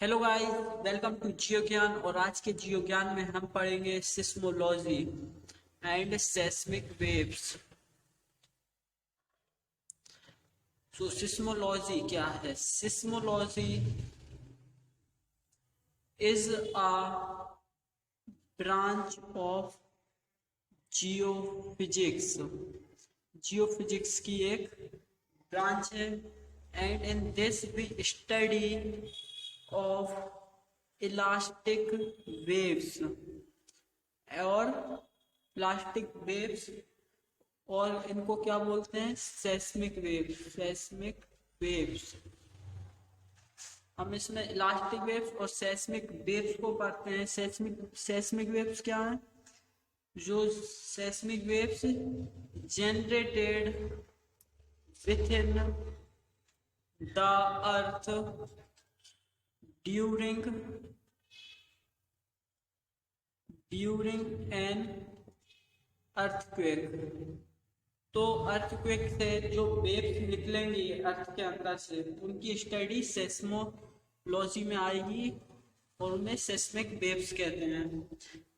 Hello guys, welcome to Geo Gyan. और आज के जियो ज्ञान में हम पढ़ेंगे seismology and seismic waves. So seismology क्या है? Seismology is a branch of geophysics. Geophysics की एक ब्रांच है। And in this we study of elastic waves और प्लास्टिक वेव्स, और इनको क्या बोलते हैं? Seismic waves. सेस्मिक वेव्स, हम इसमें इलास्टिक वेव्स और सेस्मिक वेव्स को पढ़ते हैं। सेस्मिक वेव्स क्या है? जो seismic waves generated with in the earth during an earthquake. तो अर्थक्वेक से जो वेव्स निकलेंगी अर्थ के अंदर से, उनकी स्टडी सेस्मोलॉजी में आएगी और उन्हें सेस्मिक वेव्स कहते हैं।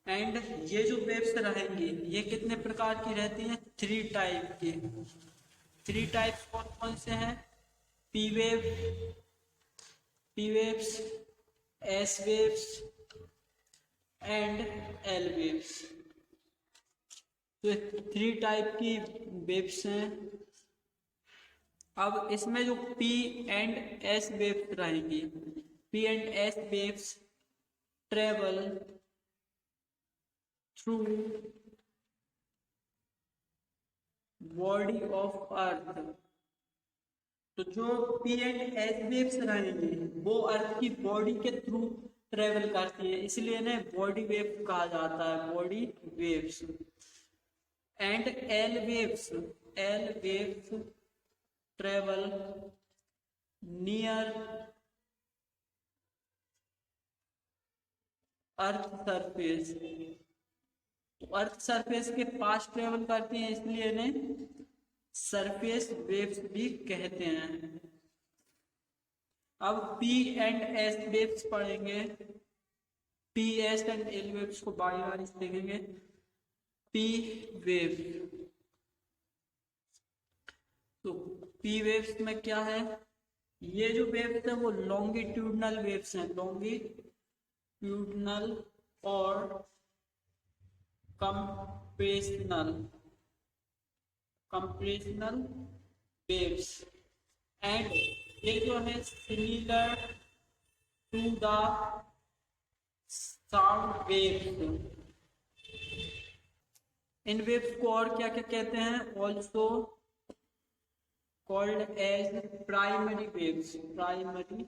एंड ये जो वेव्स रहेंगी ये कितने प्रकार की रहती हैं? थ्री टाइप की। थ्री टाइप्स कौन कौन से हैं? P wave, P waves, S waves and L waves. तो थ्री टाइप की वेव्स हैं। अब इसमें जो पी एंड एस वेव्स रहेंगी, P and S waves travel through body of earth. तो जो पी एंड एस वेव्स रहेंगी वो अर्थ की बॉडी के थ्रू ट्रेवल करती है, इसलिए इन्हें बॉडी वेव कहा जाता है, body waves. And L waves travel near earth surface. तो अर्थ सरफेस के पास ट्रेवल करती हैं, इसलिए इन्हें सरफेस वेव्स भी कहते हैं। अब पी एंड एस वेव्स पढ़ेंगे। P S and L waves को बारी बारी से देखेंगे। पी वेव, तो पी वेव्स में क्या है? ये जो वेव्स है वो लॉन्गिट्यूडनल वेव्स हैं, लॉन्गिट्यूडनल और कंप्रेशनल कंप्रेशनल वेव्स। एंड ये जो है similar to the sound waves. इन वेव्स को और क्या क्या कहते हैं? Also called as primary waves. Primary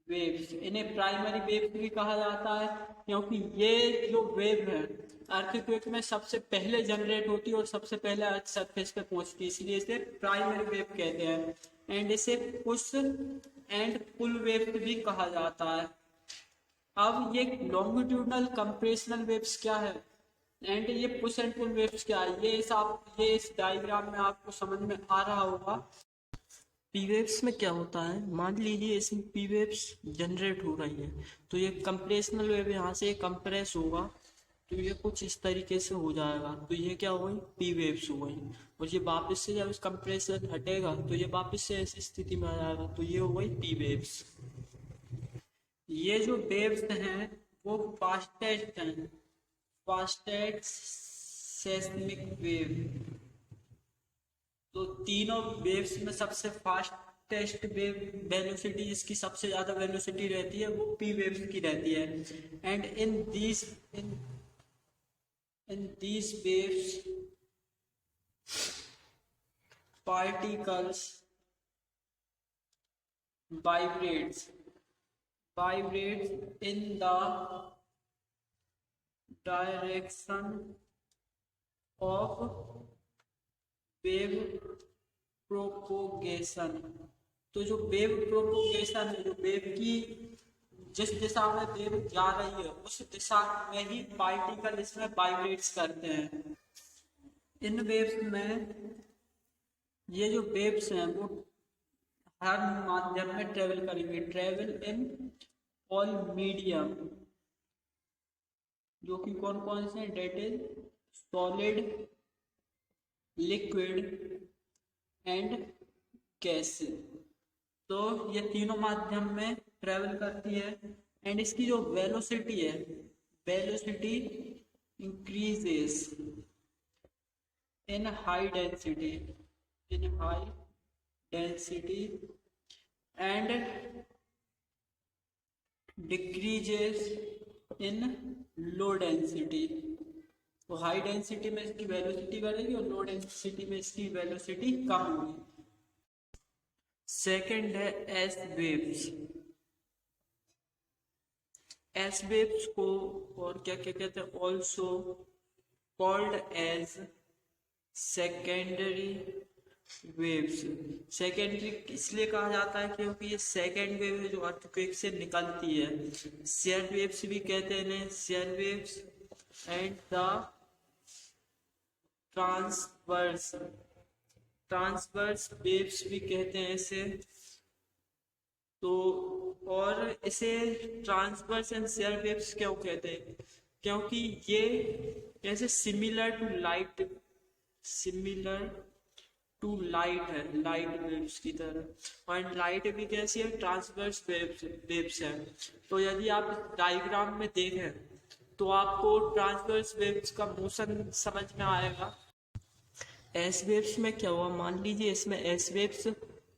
waves, इन्हें प्राइमरी वेव्स भी कहा जाता है क्योंकि ये जो वेव है अर्थक्वेक में सबसे पहले जनरेट होती है और सबसे पहले अर्थ सरफेस पे पहुंचती है, इसलिए इसे प्राइमरी वेव कहते हैं। एंड इसे पुश एंड पुल वेव भी कहा जाता है। अब ये लॉन्गिट्यूडनल कंप्रेशनल वेव्स क्या है एंड ये पुश एंड पुल वेव्स क्या है, ये इस डायग्राम में आपको समझ में आ रहा होगा। पी वेव्स में क्या होता है? मान लीजिए इसमें पी वेव्स जनरेट हो रही है, तो ये कंप्रेशनल वेव यहाँ से कंप्रेस होगा, तो ये कुछ इस तरीके से हो जाएगा, तो ये क्या हो गई? पी वेव्स हो गई। और ये वापस से जब इस कंप्रेशन हटेगा तो ये वापस से ऐसी स्थिति में आ जाएगा, तो ये हो गई पी वेव्स। ये जो वेव्स हैं वो फास्टेस्ट हैं, फास्टेस्ट सेस्मिक वेव। तो तीनों वेव्स में सबसे फास्टेस्ट वेव वेलोसिटी, जिसकी सबसे ज्यादा वेलोसिटी रहती है, वो पी वेव्स की रहती है। And in these waves particles vibrates in the direction of wave propagation। तो जो वेव प्रोपोगेशन है, जो वेव की जिस दिशा में वेव जा रही है उस दिशा में ही पार्टिकल इसमें वाइब्रेट्स करते हैं। इन वेव्स में ये जो वेव्स हैं वो हर माध्यम में ट्रेवल करेंगे। ट्रेवल इन ऑल मीडियम, जो कि कौन कौन से, that is solid, liquid and gas. तो ये तीनों माध्यम में ट्रेवल करती है। एंड इसकी जो वेलोसिटी है, velocity increases in high density, in high density and decreases in low density। तो हाई डेंसिटी में इसकी वेलोसिटी बढ़ेगी और लो डेंसिटी में इसकी वेलोसिटी कम होगी। सेकंड है एस वेव्स। एस वेव्स को और क्या क्या कहते हैं, also called as secondary waves. Secondary इसलिए कहा जाता है क्योंकि ये सेकेंड वेव है जो अर्थक्वेक से निकलती है। शेयर वेव्स भी कहते हैं इन्हें, share waves and the transverse, transverse waves भी कहते हैं इसे। तो और इसे ट्रांसवर्स एंड शेयर वेव्स क्यों कहते हैं, क्योंकि ये ऐसे similar to light, similar to light है, लाइट वेव्स की तरह। और लाइट भी कैसी है, ट्रांसवर्स वेव्स है। तो यदि आप डायग्राम में देखें तो आपको ट्रांसवर्स वेव्स का मोशन समझ में आएगा। एस वेव्स में क्या हुआ, मान लीजिए इसमें एस वेव्स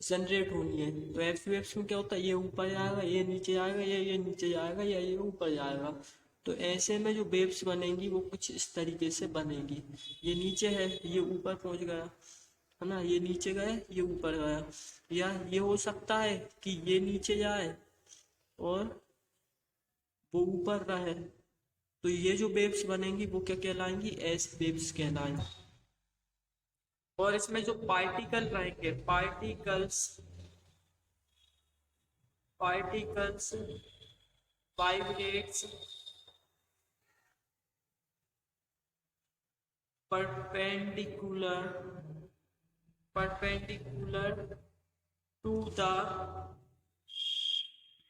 जनरेट होनी है, तो एस वेव्स में क्या होता है, ये ऊपर जाएगा, ये नीचे जाएगा, ये नीचे जाएगा, या ये ऊपर जाएगा। तो ऐसे में जो वेव्स बनेंगी वो कुछ इस तरीके से बनेगी। ये नीचे है, ये ऊपर पहुंच गया, है ना, ये नीचे गए, ये ऊपर गया। या ये हो सकता है कि ये नीचे जाए और वो ऊपर रहे। तो ये जो वेव्स बनेंगी वो क्या कहलाएंगी, एस वेव्स कहलाएंगी। और इसमें जो पार्टिकल रहेंगे, particles, particles vibrates perpendicular, perpendicular to the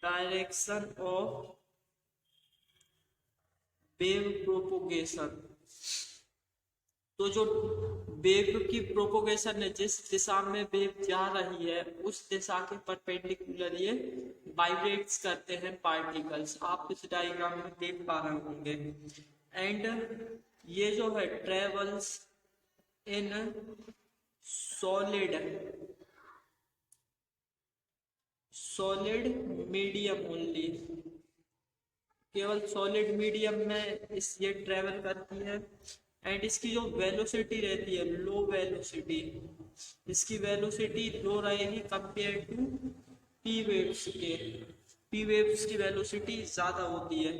direction of wave propagation। तो जो वेव की प्रोपोगेशन है, जिस दिशा में वेव जा रही है उस दिशा के परपेंडिकुलर ये वाइब्रेट्स करते हैं पार्टिकल्स। आप इस डायग्राम में देख पा रहे होंगे। एंड ये जो है travels in solid, solid medium only, केवल सॉलिड मीडियम में ये ट्रेवल करती है। एंड इसकी जो वेलोसिटी रहती है, लो वेलोसिटी, इसकी वेलोसिटी लो रहेगी कंपेयर टू पी वेव्स के। पी वेव्स की वेलोसिटी ज्यादा होती है।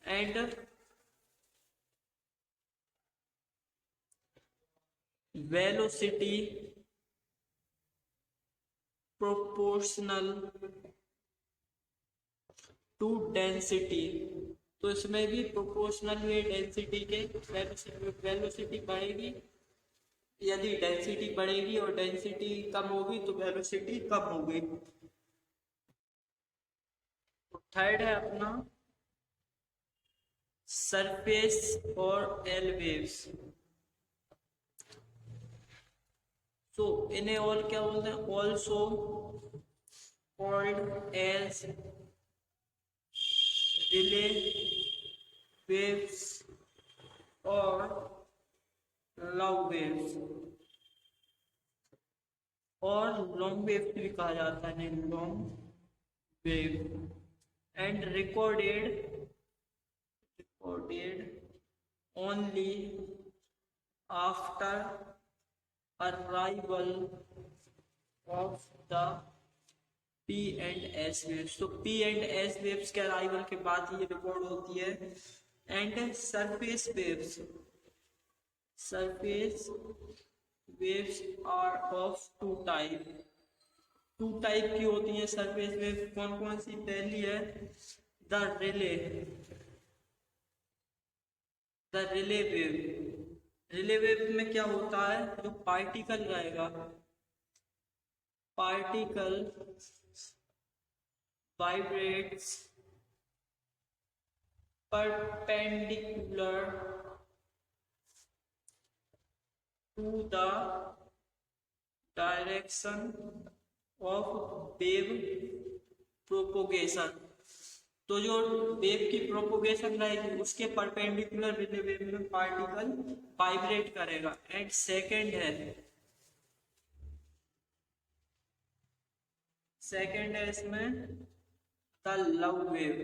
And velocity proportional to density. तो इसमें भी प्रोपोर्शनल हुए डेंसिटी के, वेलोसिटी बढ़ेगी। यदि डेंसिटी बढ़ेगी और डेंसिटी कम होगी तो वेलोसिटी कम होगी। तो थर्ड है अपना सरफेस और एल वेव्स। तो इन्हें और क्या बोलते हैं, also called as Rayleigh waves और लव वेव्स, और लॉन्ग वेव भी कहा जाता है, long wave. And recorded only after arrival of the P and S waves। तो P and S waves के अराइवल के बाद ये रिकॉर्ड होती है। And surface waves, surface waves are of two type, two type की होती है सरफेस वेव्स। कौन कौन सी, पहली है the relay, the relay wave. Relay wave में क्या होता है, जो पार्टिकल रहेगा, particle vibrates perpendicular to the direction of wave propagation। तो जो वेव की प्रोपोगेशन रहेगी उसके परपेंडिकुलर वेव में पार्टिकल वाइब्रेट करेगा। एंड सेकंड है इसमें the love wave.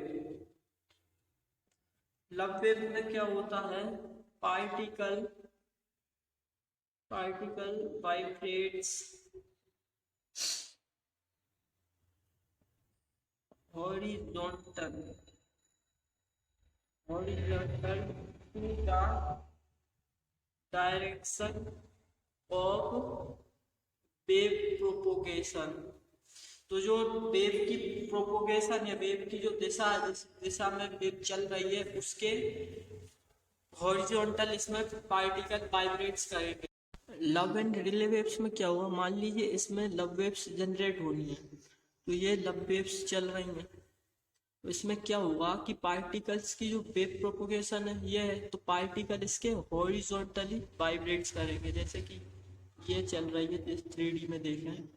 Love wave में क्या होता है, particle vibrates horizontal to the direction of wave propagation. तो जो वेव की प्रोपोगेशन या वेव की जो दिशा है, जिस दिशा में वेव चल रही है उसके हॉरिजॉन्टल इसमें पार्टिकल वाइब्रेट्स करेंगे। लव एंड रिले वेव्स में क्या हुआ, मान लीजिए इसमें लव वेव्स जनरेट होनी है, तो ये लव वेव्स चल रही हैं, तो इसमें क्या होगा कि पार्टिकल्स की जो वेव प्रोपोगेशन है ये है, तो पार्टिकल इसके हॉरिजॉन्टली वाइब्रेट्स करेंगे। जैसे कि ये चल रही है 3D में देखें,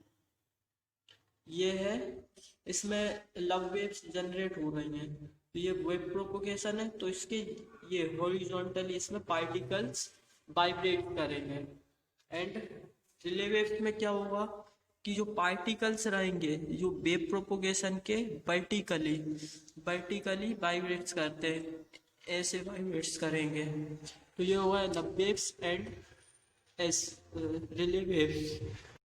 ये है, इसमें लव वेव्स जनरेट हो रही हैं, तो ये वेव प्रोपोगेशन है, तो इसके ये हॉरिजॉन्टली इसमें पार्टिकल्स वाइब्रेट करेंगे। एंड रिले वेव्स में क्या होगा कि जो पार्टिकल्स रहेंगे जो वेव प्रोपोगेशन के वर्टिकली वाइब्रेट्स करते हैं, ऐसे वाइब्रेट्स करेंगे। तो ये हुआ love waves and relay waves.